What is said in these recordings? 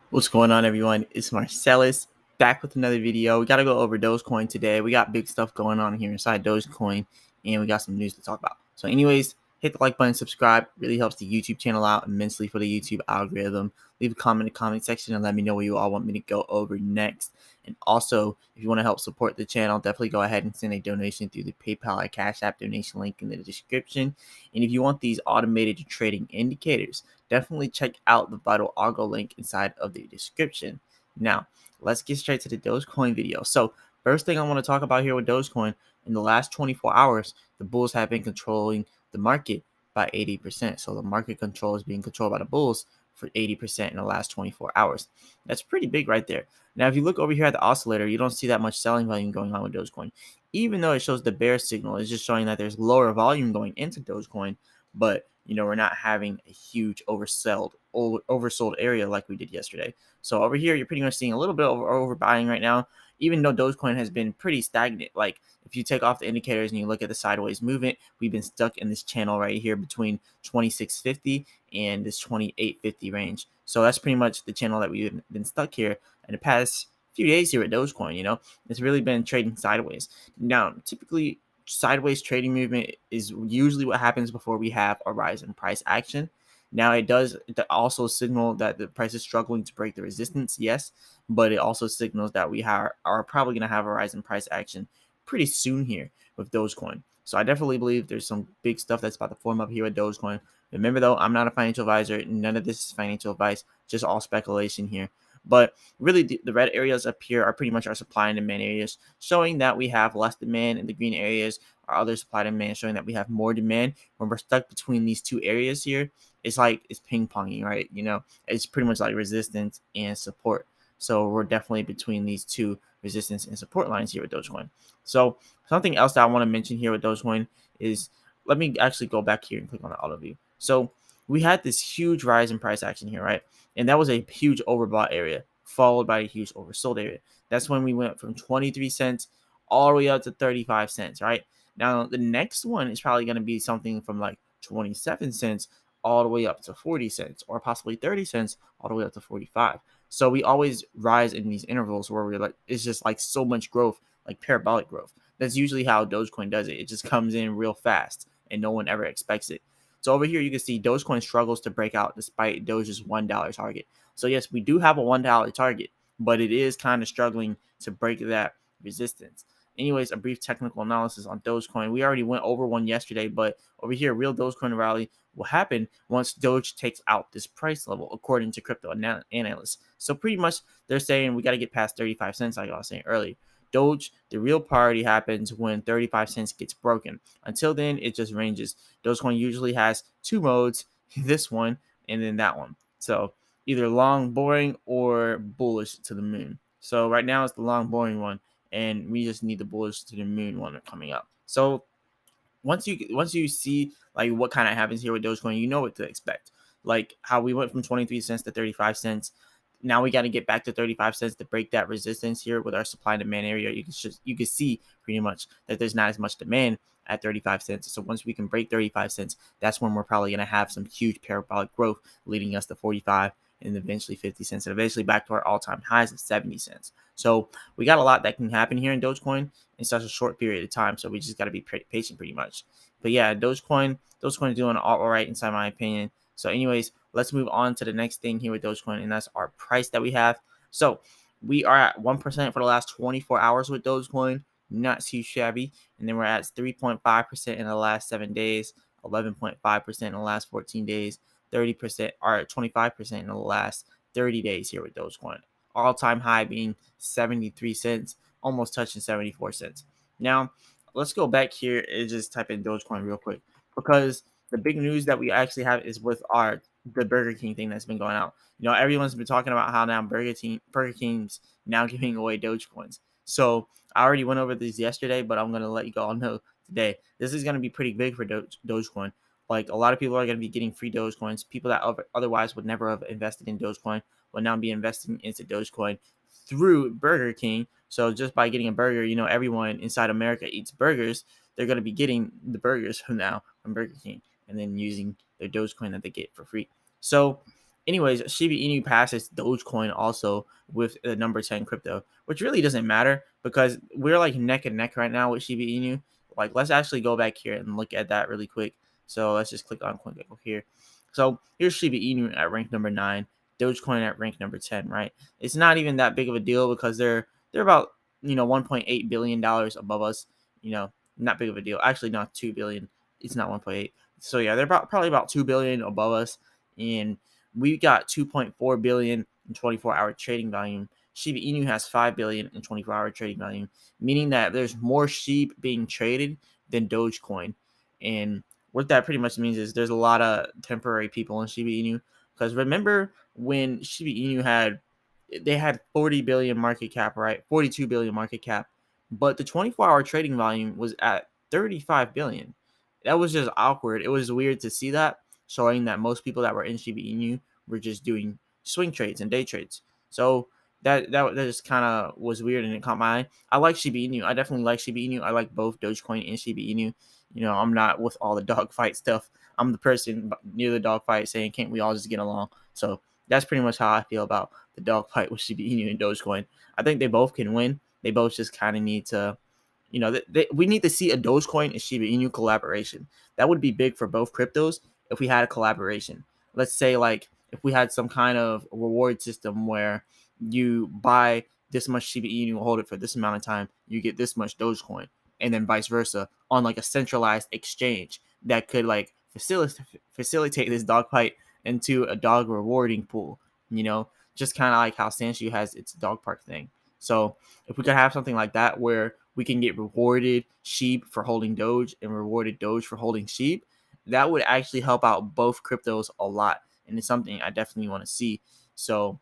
What's going on, everyone? It's Marsellis back with another video. We got to go over Dogecoin today. We got big stuff going on here inside Dogecoin, and we got some news to talk about. So, anyways, hit the like button, subscribe. Really helps the YouTube channel out immensely for the YouTube algorithm. Leave a comment in the comment section and let me know what you all want me to go over next. And also, if you want to help support the channel, definitely go ahead and send a donation through the PayPal or Cash App donation link in the description. And if you want these automated trading indicators, definitely check out the Vital Algo link inside of the description. Now, let's get straight to the Dogecoin video. So, first thing I want to talk about here with Dogecoin, in the last 24 hours, the bulls have been controlling the market by 80%. So, the market control is being controlled by the bulls for 80% in the last 24 hours. That's pretty big right there. Now, if you look over here at the oscillator, you don't see that much selling volume going on with Dogecoin. Even though it shows the bear signal, it's just showing that there's lower volume going into Dogecoin, but we're not having a huge oversold area like we did yesterday. So over here, you're pretty much seeing a little bit of overbuying right now, even though Dogecoin has been pretty stagnant. Like if you take off the indicators and you look at the sideways movement, we've been stuck in this channel right here between 2650 and this 2850 range. So that's pretty much the channel that we've been stuck here in the past few days here at Dogecoin. It's really been trading sideways. Now, typically sideways trading movement is usually what happens before we have a rise in price action. Now, it does also signal that the price is struggling to break the resistance, yes, but it also signals that we are probably going to have a rise in price action pretty soon here with Dogecoin. So I definitely believe there's some big stuff that's about to form up here with Dogecoin. Remember, though, I'm not a financial advisor. None of this is financial advice, just all speculation here. But really, the red areas up here are pretty much our supply and demand areas, showing that we have less demand, and the green areas are other supply and demand, showing that we have more demand. When we're stuck between these two areas here, it's like it's ping ponging, right? It's pretty much like resistance and support. So we're definitely between these two resistance and support lines here with Dogecoin. So something else that I want to mention here with Dogecoin is, let me actually go back here and click on the auto view. So we had this huge rise in price action here, right? And that was a huge overbought area, followed by a huge oversold area. That's when we went from 23 cents all the way up to 35 cents, right? Now, the next one is probably going to be something from like 27 cents all the way up to 40 cents, or possibly 30 cents all the way up to 45. So we always rise in these intervals where we're like, it's just like so much growth, like parabolic growth. That's usually how Dogecoin does it. It just comes in real fast and no one ever expects it. So over here, you can see Dogecoin struggles to break out despite Doge's $1 target. So yes, we do have a $1 target, but it is kind of struggling to break that resistance. Anyways, a brief technical analysis on Dogecoin. We already went over one yesterday, but over here, real Dogecoin rally will happen once Doge takes out this price level, according to crypto analysts. So pretty much, they're saying we got to get past 35 cents, like I was saying earlier. Doge, the real party happens when 35 cents gets broken. Until then, it just ranges. Dogecoin usually has two modes, this one and then that one. So either long, boring, or bullish to the moon. So right now it's the long, boring one, and we just need the bullish to the moon one coming up. So once you see like what kind of happens here with Dogecoin, you know what to expect. Like how we went from 23 cents to 35 cents. Now we got to get back to 35 cents to break that resistance here with our supply and demand area. You can see pretty much that there's not as much demand at 35 cents. So once we can break 35 cents, that's when we're probably going to have some huge parabolic growth leading us to 45 and eventually 50 cents and eventually back to our all-time highs of 70 cents. So we got a lot that can happen here in Dogecoin in such a short period of time. So we just got to be patient pretty much. But yeah, Dogecoin is doing all right inside my opinion. So anyways, let's move on to the next thing here with Dogecoin, and that's our price that we have. So we are at 1% for the last 24 hours with Dogecoin, not too shabby. And then we're at 3.5% in the last 7 days, 11.5% in the last 14 days, 30% or 25% in the last 30 days here with Dogecoin. All-time high being 73 cents, almost touching 74 cents. Now, let's go back here and just type in Dogecoin real quick, because the big news that we actually have is with the Burger King thing that's been going out. Everyone's been talking about how now Burger King's now giving away Dogecoins. So I already went over these yesterday, but I'm gonna let you all know today. This is gonna be pretty big for Dogecoin. Like a lot of people are gonna be getting free Dogecoins. People that otherwise would never have invested in Dogecoin will now be investing into Dogecoin through Burger King. So just by getting a burger, everyone inside America eats burgers. They're going to be getting the burgers from Burger King and then using their Dogecoin that they get for free. So anyways, Shiba Inu passes Dogecoin also with the number 10 crypto, which really doesn't matter because we're like neck and neck right now with Shiba Inu. Like, let's actually go back here and look at that really quick. So let's just click on CoinGecko here. So here's Shiba Inu at rank number 9, Dogecoin at rank number 10, right? It's not even that big of a deal because they're about, 1.8 billion dollars above us. Not big of a deal. Actually, not 2 billion. It's not 1.8. So yeah, they're probably about 2 billion above us, and we got 2.4 billion in 24-hour trading volume. Shiba Inu has 5 billion in 24-hour trading volume, meaning that there's more sheep being traded than Dogecoin. And what that pretty much means is there's a lot of temporary people in Shiba Inu. Because remember when Shiba Inu had 40 billion market cap, right? 42 billion market cap, but the 24-hour trading volume was at 35 billion. That was just awkward. It was weird to see that, showing that most people that were in Shiba Inu were just doing swing trades and day trades. So that just kind of was weird and it caught my eye. I like Shiba Inu. I definitely like Shiba Inu. I like both Dogecoin and Shiba Inu. I'm not with all the dogfight stuff. I'm the person near the dogfight saying, "Can't we all just get along?" So that's pretty much how I feel about the dogfight with Shiba Inu and Dogecoin. I think they both can win. They both just kind of need to, we need to see a Dogecoin and Shiba Inu collaboration. That would be big for both cryptos if we had a collaboration. Let's say like if we had some kind of reward system where you buy this much Shiba Inu, hold it for this amount of time, you get this much Dogecoin, and then vice versa on like a centralized exchange that could like facilitate this dogfight into a dog rewarding pool. Just kind of like how Sanshu has its dog park thing. So if we could have something like that where we can get rewarded sheep for holding Doge and rewarded Doge for holding sheep, that would actually help out both cryptos a lot. And it's something I definitely want to see. So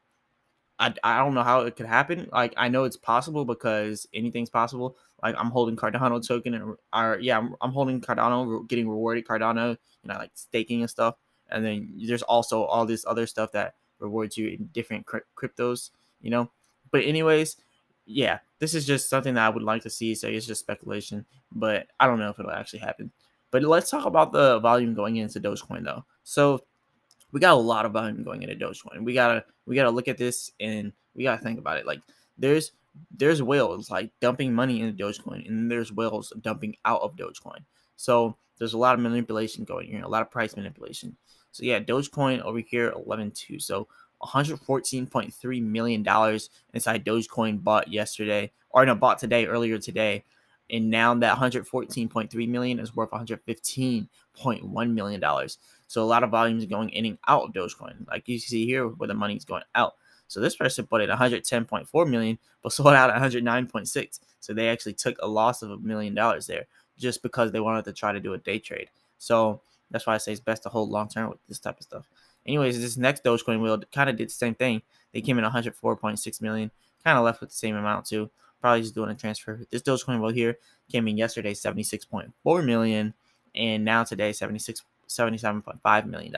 I don't know how it could happen. Like, I know it's possible because anything's possible. Like, I'm holding Cardano token, I'm holding Cardano, getting rewarded Cardano, like staking and stuff. And then there's also all this other stuff that rewards you in different cryptos, you know. But anyways, yeah, this is just something that I would like to see. So it's just speculation, but I don't know if it'll actually happen. But let's talk about the volume going into Dogecoin though. So we got a lot of volume going into Dogecoin. We gotta look at this and we gotta think about it. Like there's whales like dumping money into Dogecoin, and there's whales dumping out of Dogecoin. So there's a lot of manipulation going here, a lot of price manipulation. So yeah, Dogecoin over here 11.2. So $114.3 million inside Dogecoin bought today, earlier today. And now that 114.3 million is worth $115.1 million. So a lot of volume is going in and out of Dogecoin, like you see here where the money is going out. So this person put in 110.4 million, but sold out at 109.6. So they actually took a loss of $1 million there just because they wanted to try to do a day trade. So that's why I say it's best to hold long term with this type of stuff. Anyways, this next Dogecoin wheel kind of did the same thing. They came in 104.6 million, kind of left with the same amount too. Probably just doing a transfer. This Dogecoin wheel here came in yesterday 76.4 million, and now today $77.5 million.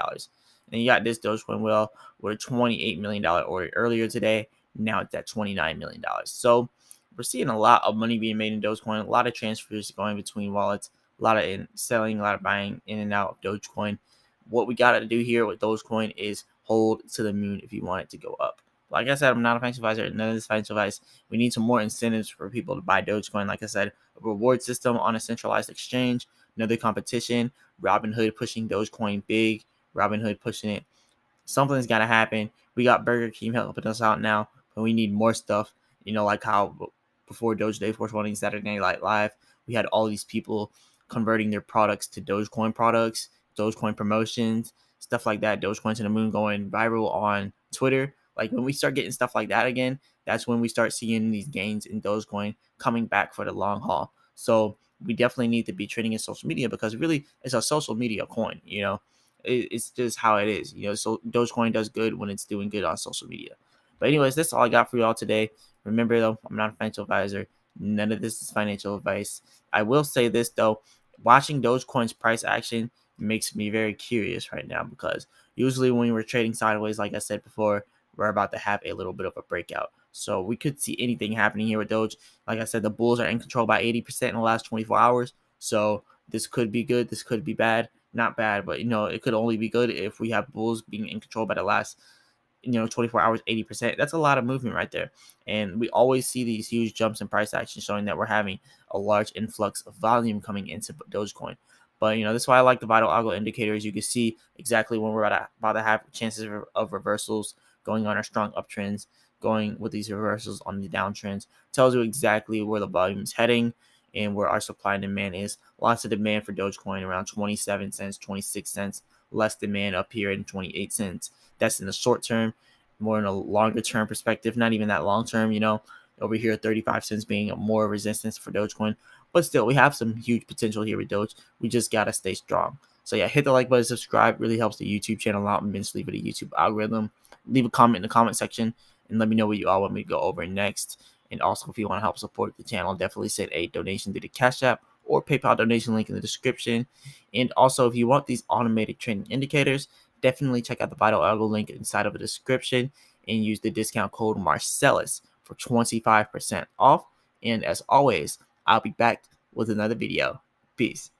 And you got this Dogecoin wheel with $28 million order earlier today. Now it's at $29 million. So we're seeing a lot of money being made in Dogecoin, a lot of transfers going between wallets, a lot of selling, a lot of buying in and out of Dogecoin. What we got to do here with Dogecoin is hold to the moon if you want it to go up. Like I said, I'm not a financial advisor. None of this financial advice. We need some more incentives for people to buy Dogecoin. Like I said, a reward system on a centralized exchange, another competition, Robinhood pushing Dogecoin big, Robinhood pushing it. Something's got to happen. We got Burger King helping us out now, but we need more stuff. Like how before Doge Day 420 Saturday Night Live, we had all these people converting their products to Dogecoin products, Dogecoin promotions, stuff like that. Dogecoin to the moon going viral on Twitter. Like when we start getting stuff like that again, that's when we start seeing these gains in Dogecoin coming back for the long haul. So we definitely need to be trading in social media because really it's a social media coin. It's just how it is. So Dogecoin does good when it's doing good on social media. But anyways, that's all I got for y'all today. Remember though, I'm not a financial advisor. None of this is financial advice. I will say this though, watching Dogecoin's price action makes me very curious right now because usually when we're trading sideways, like I said before, we're about to have a little bit of a breakout. So we could see anything happening here with Doge. Like I said, the bulls are in control by 80% in the last 24 hours. So this could be good. This could be bad. Not bad, but it could only be good if we have bulls being in control by the last 24 hours, 80%. That's a lot of movement right there. And we always see these huge jumps in price action showing that we're having a large influx of volume coming into Dogecoin. But that's why I like the vital algo indicators. You can see exactly when we're about to have chances of reversals, going on our strong uptrends, going with these reversals on the downtrends. Tells you exactly where the volume is heading and where our supply and demand is. Lots of demand for Dogecoin around 27 cents, 26 cents. Less demand up here in 28 cents. That's in the short term. More in a longer term perspective, not even that long term, over here 35 cents being more resistance for Dogecoin. But still, we have some huge potential here with Doge. We just got to stay strong. So yeah, hit the like button, subscribe. Really helps the YouTube channel out immensely for the YouTube algorithm. Leave a comment in the comment section and let me know what you all want me to go over next. And also, if you want to help support the channel, definitely send a donation through the Cash App or PayPal donation link in the description. And also, if you want these automated trending indicators, definitely check out the Vital Algo link inside of the description and use the discount code Marsellis for 25% off. And as always, I'll be back with another video. Peace.